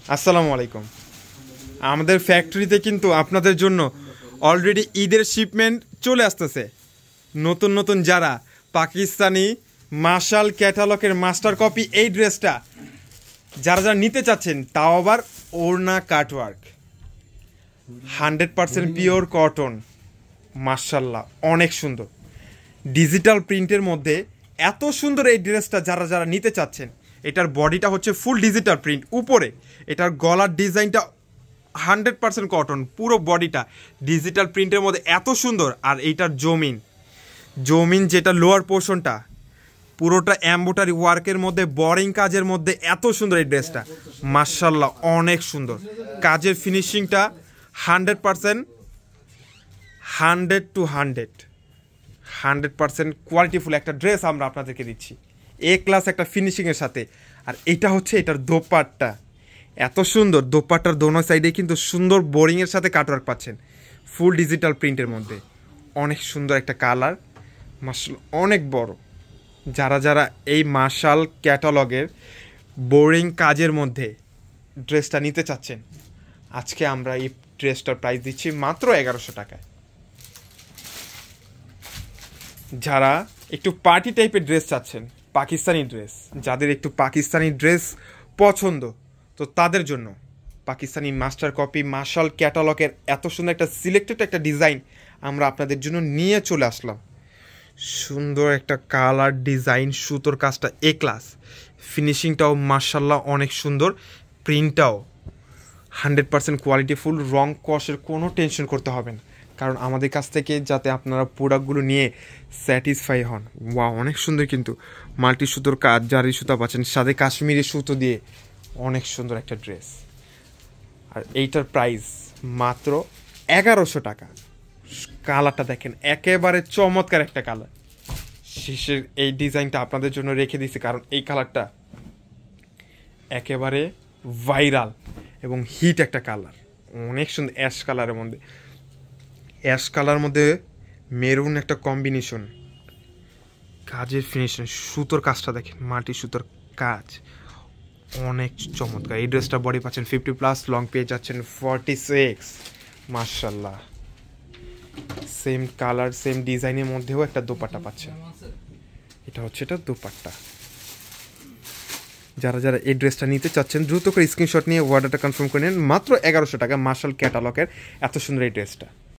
আসসালামু আলাইকুম। আমাদের ফ্যাক্টরিতে কিন্তু আপনাদের জন্য অলরেডি ঈদের শিপমেন্ট চলে আসতেছে। নতুন নতুন যারা পাকিস্তানি মার্শাল ক্যাটালগের মাস্টার কপি এই ড্রেসটা যারা যারা নিতে চাচ্ছেন, তাও আবার ওড়না কাটওয়ার্ক 100% পিওর কটন, মার্শাল্লাহ অনেক সুন্দর ডিজিটাল প্রিন্টের মধ্যে এত সুন্দর এই ড্রেসটা যারা যারা নিতে চাচ্ছেন। এটার বডিটা হচ্ছে ফুল ডিজিটাল প্রিন্ট, উপরে এটার গলার ডিজাইনটা 100% কটন, পুরো বডিটা ডিজিটাল প্রিন্টের মধ্যে এত সুন্দর। আর এইটার জমিন যেটা লোয়ার পোর্শনটা পুরোটা এমব্রয়ডারি ওয়ার্কের মধ্যে বোরিং কাজের মধ্যে এত সুন্দর এই ড্রেসটা, মাশাআল্লাহ অনেক সুন্দর। কাজের ফিনিশিংটা 100% 100% কোয়ালিটিফুল একটা ড্রেস আমরা আপনাদেরকে দিচ্ছি এ ক্লাস একটা ফিনিশিংয়ের সাথে। আর এটা হচ্ছে এটার দোপাট্টা, এত সুন্দর দোপাট্টার দোনো সাইডে কিন্তু সুন্দর বোরিংয়ের সাথে কাটওয়ার্ক পাচ্ছেন, ফুল ডিজিটাল প্রিন্টের মধ্যে অনেক সুন্দর একটা কালার, মাশাআল্লাহ অনেক বড়। যারা যারা এই মার্শাল ক্যাটালগের বোরিং কাজের মধ্যে ড্রেসটা নিতে চাচ্ছেন, আজকে আমরা এই ড্রেসটার প্রাইস দিচ্ছি মাত্র 1100 টাকায়। যারা একটু পার্টি টাইপের ড্রেস চাচ্ছেন, পাকিস্তানি ড্রেস, যাদের একটু পাকিস্তানি ড্রেস পছন্দ, তো তাদের জন্য পাকিস্তানি মাস্টার কপি মার্শাল ক্যাটালগের এত সুন্দর একটা সিলেক্টেড একটা ডিজাইন আমরা আপনাদের জন্য নিয়ে চলে আসলাম। সুন্দর একটা কালার ডিজাইন, সুতোর কাজটা এ ক্লাস, ফিনিশিংটাও মার্শাল্লাহ অনেক সুন্দর, প্রিন্টটাও 100% কোয়ালিটিফুল, রং কষের কোনো টেনশন করতে হবে না, কারণ আমাদের কাছ থেকে যাতে আপনারা প্রোডাক্টগুলো নিয়ে স্যাটিসফাই হন। ওয়া অনেক সুন্দর, কিন্তু মাল্টি সুতোর কাজ, জারি সুতা পাচ্ছেন, সাথে কাশ্মীরি সুতো দিয়ে অনেক সুন্দর একটা ড্রেস। আর এইটার প্রাইস মাত্র 1100 টাকা। কালারটা দেখেন, একেবারে চমৎকার একটা কালার। শেষের এই ডিজাইনটা আপনাদের জন্য রেখে দিয়েছি কারণ এই কালারটা একেবারে ভাইরাল এবং হিট একটা কালার, অনেক সুন্দর। অ্যাশ কালারের মধ্যে, অ্যাশ কালার মধ্যে মেরুন একটা কম্বিনেশন, কাজের ফিনিশিং, সুতোর কাজটা দেখেন, মাটি সুতোর কাজ অনেক চমৎকার। এই ড্রেসটা বডি পাচ্ছেন 50+, লং পেয়ে যাচ্ছেন 46, মাশাআল্লাহ। সেম কালার সেম ডিজাইনের মধ্যেও একটা দোপাট্টা পাচ্ছেন, এটা হচ্ছে এটা দোপাট্টা। যারা যারা এই ড্রেসটা নিতে চাচ্ছেন দ্রুত করে স্ক্রিনশট নিয়ে অর্ডারটা কনফার্ম করে নিন, মাত্র 1100 টাকা মার্শাল ক্যাটালগের এত সুন্দর এই ড্রেসটা।